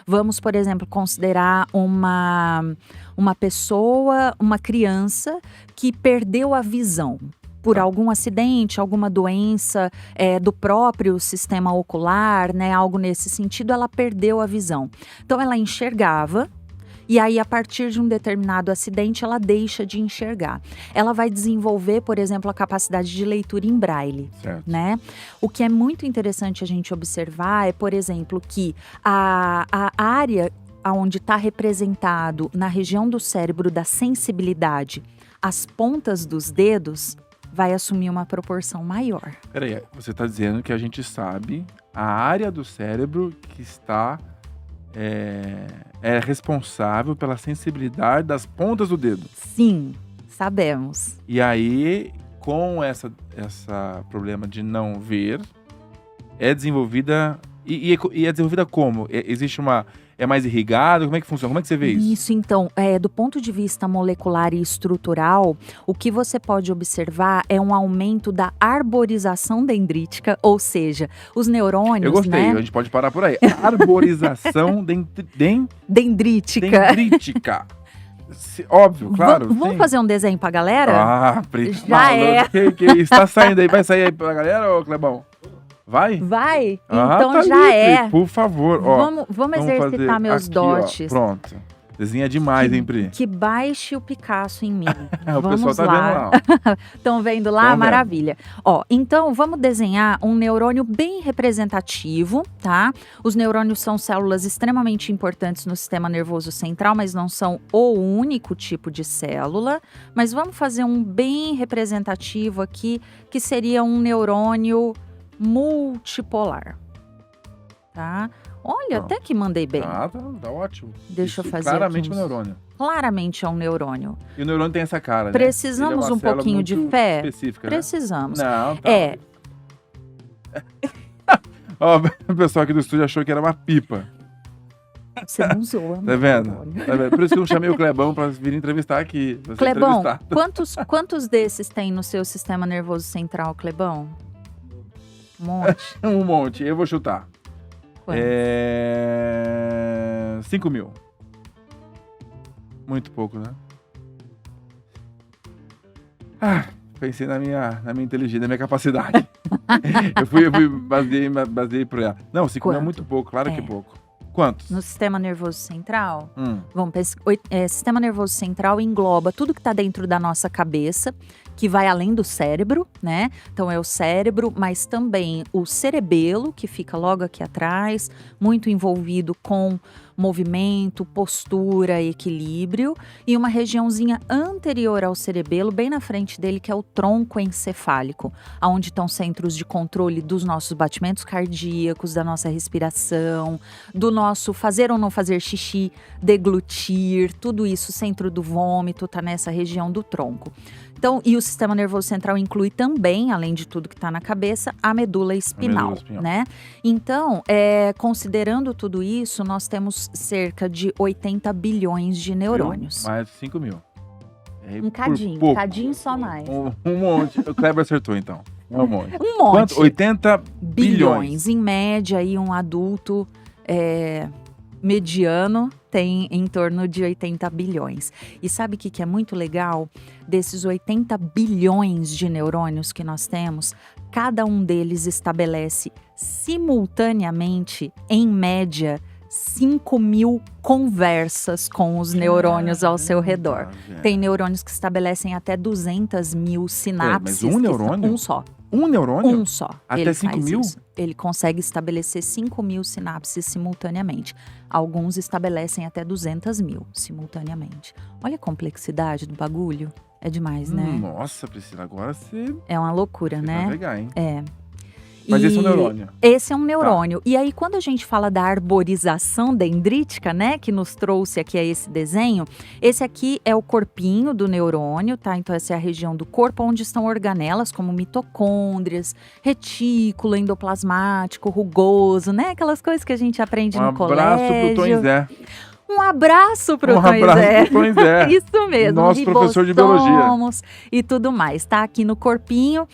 Vamos, por exemplo, considerar uma pessoa, uma criança que perdeu a visão por algum acidente, alguma doença do próprio sistema ocular, né? Algo nesse sentido, ela perdeu a visão. Então, ela enxergava. E aí, a partir de um determinado acidente, ela deixa de enxergar. Ela vai desenvolver, por exemplo, a capacidade de leitura em braille, né? O que é muito interessante a gente observar é, por exemplo, que a área onde está representado na região do cérebro da sensibilidade, as pontas dos dedos, vai assumir uma proporção maior. Peraí, você está dizendo que a gente sabe a área do cérebro que está... É responsável pela sensibilidade das pontas do dedo. Sim, sabemos. E aí, com essa problema de não ver, é desenvolvida... E é desenvolvida como? Existe uma... É mais irrigado? Como é que funciona? Como é que você vê isso? Isso, então, do ponto de vista molecular e estrutural, o que você pode observar é um aumento da arborização dendrítica, ou seja, os neurônios, Eu gostei, né? A gente pode parar por aí. Arborização dendrítica. Óbvio, claro. Vamos fazer um desenho pra galera? Já é. Que está saindo aí? Vai sair aí pra galera, ô Clebão? Vai? Vai? Então tá já livre, é. Por favor. Vamos exercitar meus aqui, dotes. Pronto. Desenha demais, hein, Pri? Que baixe o Picasso em mim. O pessoal tá lá. vendo lá. Estão vendo lá? Tão Maravilha. Então vamos desenhar um neurônio bem representativo, tá? Os neurônios são células extremamente importantes no sistema nervoso central, mas não são o único tipo de célula. Mas vamos fazer um bem representativo aqui, que seria um neurônio multipolar, tá? Olha, até que mandei bem. Tá ótimo. Deixa eu fazer claramente aqui um neurônio. Claramente é um neurônio. E o neurônio tem essa cara, né? Precisamos um pouquinho de fé? Específica, Precisamos. Né? Não, Ó, o pessoal aqui do estúdio achou que era uma pipa. Você não zoa. Tá vendo? Por isso que eu não chamei o Clebão pra vir entrevistar aqui. Clebão, quantos desses tem no seu sistema nervoso central, Clebão? Um monte? Um monte. Eu vou chutar. 5 mil. Muito pouco, né? Pensei na minha inteligência, na minha capacidade. Baseei por ela. Não, 5 mil é muito pouco, claro que é pouco. Quantos? No sistema nervoso central? Vamos pensar, sistema nervoso central engloba tudo que está dentro da nossa cabeça, que vai além do cérebro, né? Então é o cérebro, mas também o cerebelo, que fica logo aqui atrás, muito envolvido com movimento, postura, equilíbrio, e uma regiãozinha anterior ao cerebelo, bem na frente dele, que é o tronco encefálico, onde estão centros de controle dos nossos batimentos cardíacos, da nossa respiração, do nosso fazer ou não fazer xixi, deglutir, tudo isso, centro do vômito, tá nessa região do tronco. Então, e o sistema nervoso central inclui também, além de tudo que está na cabeça, a medula espinal, né? Então, considerando tudo isso, nós temos cerca de 80 bilhões de neurônios. Mais de 5 mil. Um cadinho só mais. Um monte. O Kleber acertou, então. Um monte. Um monte. Quanto? 80 bilhões. Em média, aí, um adulto mediano tem em torno de 80 bilhões. E sabe o que é muito legal? Desses 80 bilhões de neurônios que nós temos, cada um deles estabelece simultaneamente, em média, 5 mil conversas com os neurônios ao seu redor. Tem neurônios que estabelecem até 200 mil sinapses. Mas um neurônio? Um só. Um neurônio? Um só. Até 5 mil? Isso. Ele consegue estabelecer 5 mil sinapses simultaneamente. Alguns estabelecem até 200 mil simultaneamente. Olha a complexidade do bagulho. É demais, né? Nossa, Priscila, agora você... É uma loucura, né? Vai pegar, hein? Mas esse é um neurônio. Esse é um neurônio. Tá. E aí, quando a gente fala da arborização dendrítica, né, que nos trouxe aqui a esse desenho, esse aqui é o corpinho do neurônio, tá? Então, essa é a região do corpo onde estão organelas, como mitocôndrias, retículo endoplasmático, rugoso, né? Aquelas coisas que a gente aprende no colégio. Um abraço pro Tom Zé. Um abraço pro Um Tom abraço Zé. pro Tom Zé. Isso mesmo. Nosso professor de biologia. Ribossomos e tudo mais. Tá aqui no corpinho.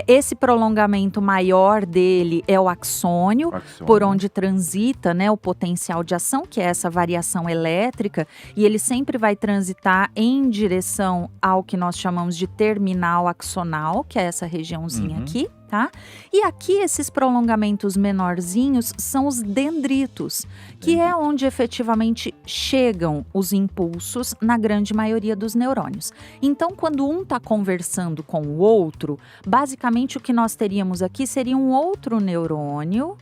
Esse prolongamento maior dele é o axônio, por onde transita, né, o potencial de ação, que é essa variação elétrica, e ele sempre vai transitar em direção ao que nós chamamos de terminal axonal, que é essa regiãozinha aqui. Tá? E aqui esses prolongamentos menorzinhos são os dendritos, que é onde efetivamente chegam os impulsos na grande maioria dos neurônios. Então, quando um está conversando com o outro, basicamente o que nós teríamos aqui seria um outro neurônio.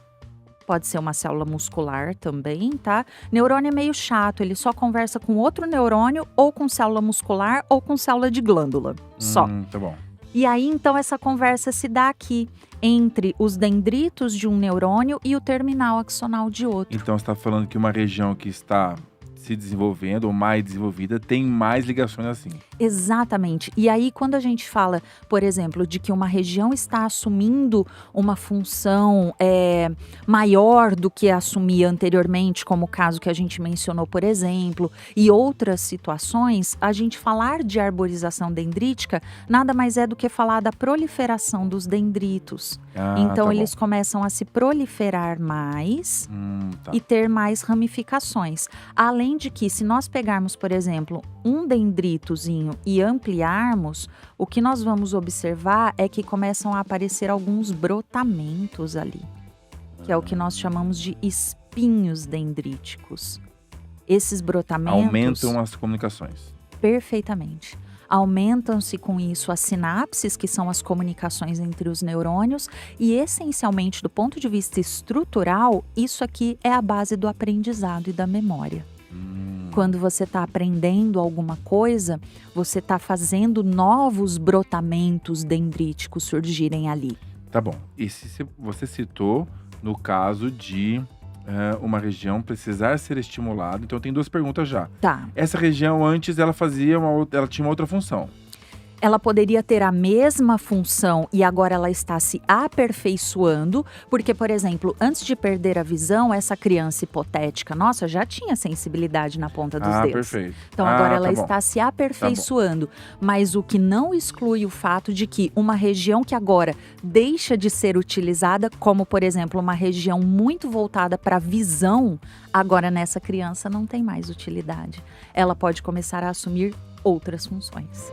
Pode ser uma célula muscular também, tá? Neurônio é meio chato, ele só conversa com outro neurônio, ou com célula muscular, ou com célula de glândula, só. Tá bom. E aí, então, essa conversa se dá aqui, entre os dendritos de um neurônio e o terminal axonal de outro. Então, você está falando que uma região que está se desenvolvendo ou mais desenvolvida tem mais ligações assim. Exatamente. E aí, quando a gente fala, por exemplo, de que uma região está assumindo uma função maior do que assumia anteriormente, como o caso que a gente mencionou, por exemplo, e outras situações, a gente falar de arborização dendrítica nada mais é do que falar da proliferação dos dendritos. Então, tá eles começam a se proliferar mais e ter mais ramificações. Além de que, se nós pegarmos, por exemplo, um dendritozinho e ampliarmos, o que nós vamos observar é que começam a aparecer alguns brotamentos ali, que é o que nós chamamos de espinhos dendríticos. Esses brotamentos aumentam as comunicações. Perfeitamente. Aumentam-se com isso as sinapses, que são as comunicações entre os neurônios, e essencialmente, do ponto de vista estrutural, isso aqui é a base do aprendizado e da memória. Quando você está aprendendo alguma coisa, você está fazendo novos brotamentos dendríticos surgirem ali. Tá bom. E se você citou no caso de uma região precisar ser estimulada, então tem duas perguntas já. Tá. Essa região antes ela tinha uma outra função. Ela poderia ter a mesma função e agora ela está se aperfeiçoando, porque, por exemplo, antes de perder a visão, essa criança hipotética, nossa, já tinha sensibilidade na ponta dos dedos. Perfeito. Então agora ela tá está se aperfeiçoando, mas o que não exclui o fato de que uma região que agora deixa de ser utilizada, como, por exemplo, uma região muito voltada para a visão, agora nessa criança não tem mais utilidade. Ela pode começar a assumir outras funções.